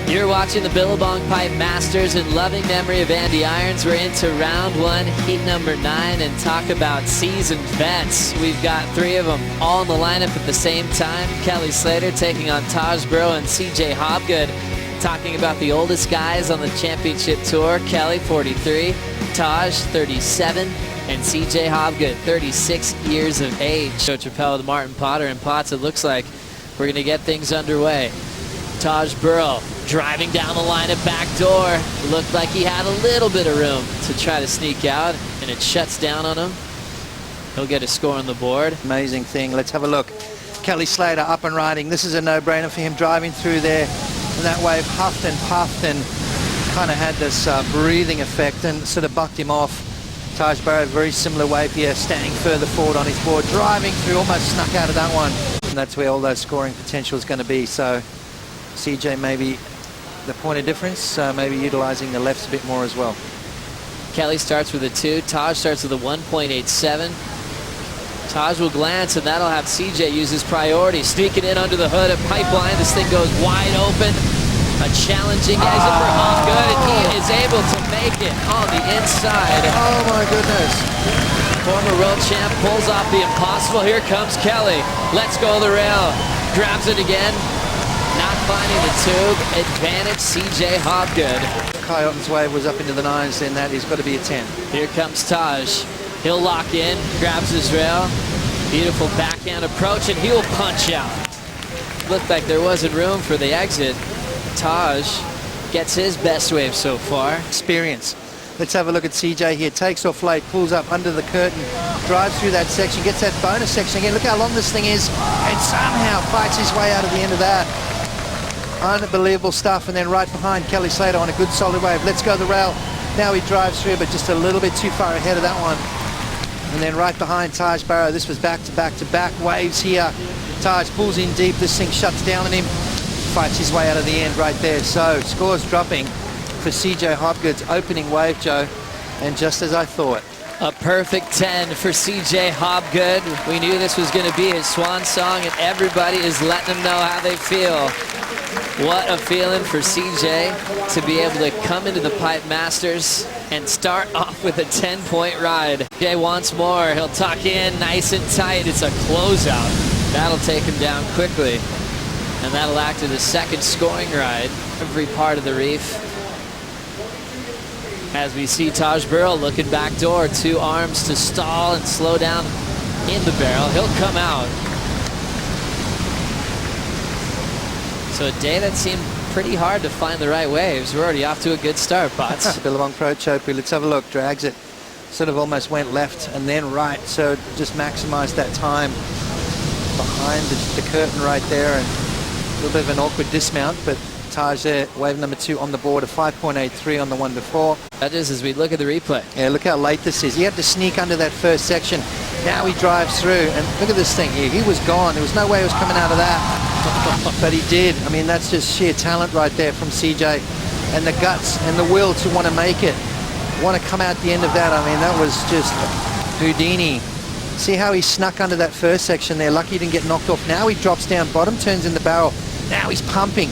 You're watching the Billabong Pipe Masters in loving memory of Andy Irons. We're into round one, heat number 9, and talk about seasoned vets. We've got 3 of them all in the lineup at the same time. Kelly Slater taking on Taj Burrow and C.J. Hobgood. Talking about the oldest guys on the championship tour. Kelly, 43, Taj, 37, and C.J. Hobgood, 36 years of age. Coach Appel with Martin Potter and Potts. It looks like we're going to get things underway. Taj Burrow driving down the line at back door. Looked like he had a little bit of room to try to sneak out, and it shuts down on him. He'll get a score on the board. Amazing thing. Let's have a look. Kelly Slater up and riding. This is a no-brainer for him, driving through there. And that wave huffed and puffed and kind of had this breathing effect and sort of bucked him off. Taj Burrow, very similar wave here, standing further forward on his board, driving through, almost snuck out of that one. And that's where all those scoring potential is going to be. So CJ maybe the point of difference, maybe utilizing the lefts a bit more as well. Kelly starts with a 2. Taj starts with a 1.87. Taj will glance, and that'll have CJ use his priority. Sneaking in under the hood of Pipeline. This thing goes wide open. A challenging exit for Hobgood, and he is able to make it on the inside. Oh my goodness. Former world champ pulls off the impossible. Here comes Kelly. Let's go the rail. Grabs it again. Not finding the tube. Advantage C.J. Hobgood. Coyote's wave was up into the 9s, then that has got to be a 10. Here comes Taj. He'll lock in, grabs his rail. Beautiful backhand approach, and he'll punch out. Looked like there wasn't room for the exit. Taj gets his best wave so far. Experience. Let's have a look at CJ here. Takes off late, pulls up under the curtain, drives through that section, gets that bonus section again. Look how long this thing is, and somehow fights his way out of the end of that. Unbelievable stuff. And then right behind Kelly Slater on a good solid wave. Let's go the rail. Now he drives through, but just a little bit too far ahead of that one. And then right behind Taj Burrow. This was back to back to back waves here. Taj pulls in deep. This thing shuts down on him. Fights his way out of the end right there. So scores dropping for C.J. Hobgood's opening wave, Joe. And just as I thought. A perfect 10 for C.J. Hobgood. We knew this was going to be his swan song, and everybody is letting him know how they feel. What a feeling for CJ to be able to come into the Pipe Masters and start off with a 10-point ride. Jay wants more. He'll tuck in nice and tight. It's a closeout. That'll take him down quickly. And that'll act as a second scoring ride. Every part of the reef. As we see Taj Burrow looking back door. 2 arms to stall and slow down in the barrel. He'll come out. So a day that seemed pretty hard to find the right waves. We're already off to a good start, Potts. Billabong Pro Chopu, let's have a look. Drags it. Sort of almost went left and then right. So just maximized that time behind the curtain right there. And a little bit of an awkward dismount, but Taj there, wave number 2 on the board, a 5.83 on the one before. That is as we look at the replay. Yeah, look how late this is. He had to sneak under that first section. Now he drives through, and look at this thing here. He was gone. There was no way he was coming out of that. But he did. I mean, that's just sheer talent right there from CJ. And the guts and the will to want to make it. Want to come out the end of that. I mean, that was just Houdini. See how he snuck under that first section there. Lucky he didn't get knocked off. Now he drops down bottom, turns in the barrel. Now he's pumping.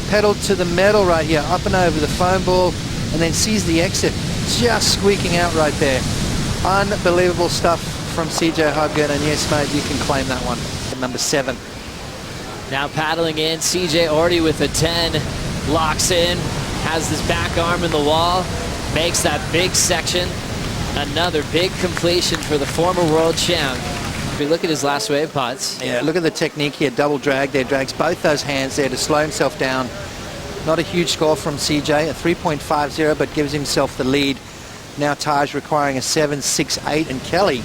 Pedal to the metal right here. Up and over the foam ball. And then sees the exit. Just squeaking out right there. Unbelievable stuff from CJ Hobgood. And yes, mate, you can claim that one. At number 7. Now paddling in, CJ already with a 10, locks in, has his back arm in the wall, makes that big section. Another big completion for the former world champ. If we look at his last wave, Potts. Yeah, look at the technique here, double drag there, drags both those hands there to slow himself down. Not a huge score from CJ, a 3.50, but gives himself the lead. Now Taj requiring a 7.68, and Kelly,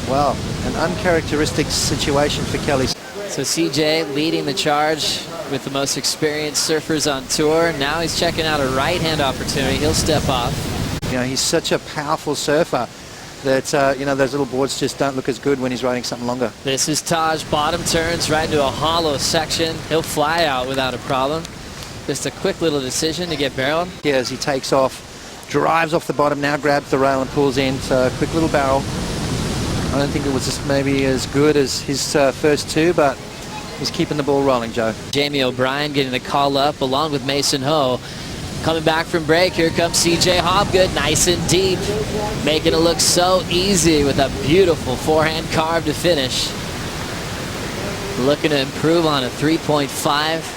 well, an uncharacteristic situation for Kelly. So CJ leading the charge with the most experienced surfers on tour. Now he's checking out a right-hand opportunity. He'll step off. You know, he's such a powerful surfer that, you know, those little boards just don't look as good when he's riding something longer. This is Taj. Bottom turns right into a hollow section. He'll fly out without a problem. Just a quick little decision to get barreled. Yeah, as he takes off, drives off the bottom, now grabs the rail and pulls in. So a quick little barrel. I don't think it was just maybe as good as his first 2, but was keeping the ball rolling, Joe. Jamie O'Brien getting the call up along with Mason Ho. Coming back from break, here comes C.J. Hobgood, nice and deep. Making it look so easy with a beautiful forehand carve to finish. Looking to improve on a 3.5.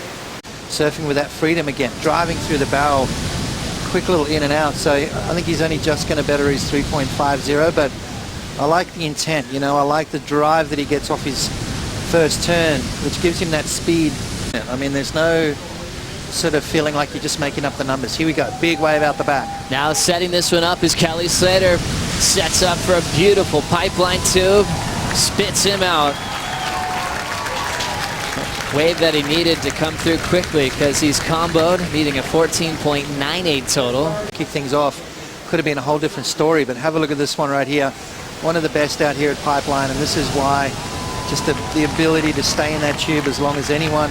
Surfing with that freedom again, driving through the barrel. Quick little in and out, so I think he's only just going to better his 3.50, but I like the intent, you know, I like the drive that he gets off his first turn, which gives him that speed. I mean, there's no sort of feeling like you're just making up the numbers. Here we go, big wave out the back. Now setting this one up is Kelly Slater. Sets up for a beautiful pipeline tube, spits him out. Wave that he needed to come through quickly because he's comboed, needing a 14.98 total. Kick things off. Could have been a whole different story, but have a look at this one right here. One of the best out here at Pipeline, and this is why just the ability to stay in that tube as long as anyone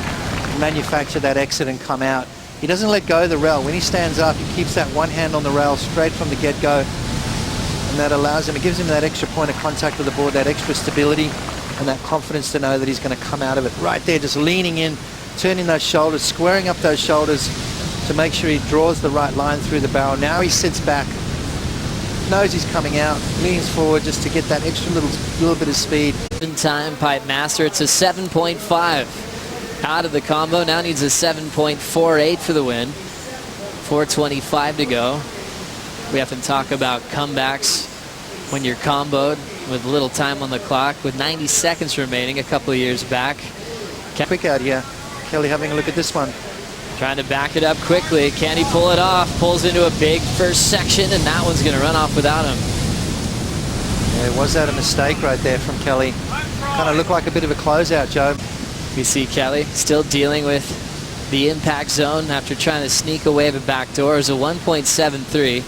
manufacture that exit and come out. He doesn't let go of the rail. When he stands up, he keeps that one hand on the rail straight from the get-go, and that allows him, it gives him that extra point of contact with the board, that extra stability, and that confidence to know that he's going to come out of it. Right there, just leaning in, turning those shoulders, squaring up those shoulders to make sure he draws the right line through the barrel. Now he sits back, knows he's coming out, leans forward just to get that extra little bit of speed. Time Pipe Master, it's a 7.5 out of the combo. Now needs a 7.48 for the win. 4:25 to go. We often talk about comebacks when you're comboed with little time on the clock, with 90 seconds remaining a couple of years back. Quick out here. Kelly having a look at this one. Trying to back it up quickly. Can he pull it off? Pulls into a big first section, and that one's going to run off without him. Yeah, was that a mistake right there from Kelly? Kind of looked like a bit of a closeout, Joe. We see Kelly still dealing with the impact zone after trying to sneak away the back door. It's a 1.73.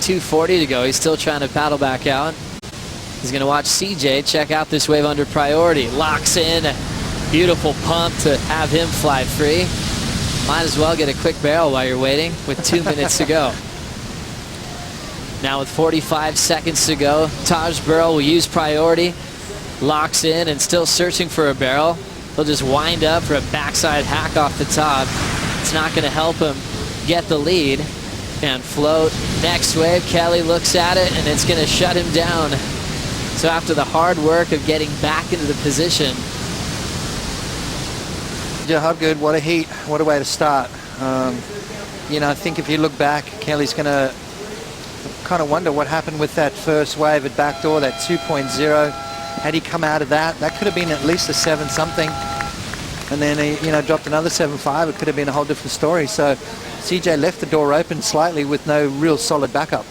2:40 to go. He's still trying to paddle back out. He's going to watch C.J. check out this wave under priority. Locks in. Beautiful pump to have him fly free. Might as well get a quick barrel while you're waiting with 2 minutes to go. Now with 45 seconds to go, Taj Burrow will use priority. Locks in and still searching for a barrel. He'll just wind up for a backside hack off the top. It's not going to help him get the lead. And float. Next wave, Kelly looks at it, and it's going to shut him down. So after the hard work of getting back into the position. Yeah, Hobgood, what a heat. What a way to start. You know, I think if you look back, Kelly's going to kind of wonder what happened with that first wave at backdoor, that 2.0. Had he come out of that, that could have been at least a 7-something. And then he, you know, dropped another 7.5. It could have been a whole different story. So CJ left the door open slightly with no real solid backup.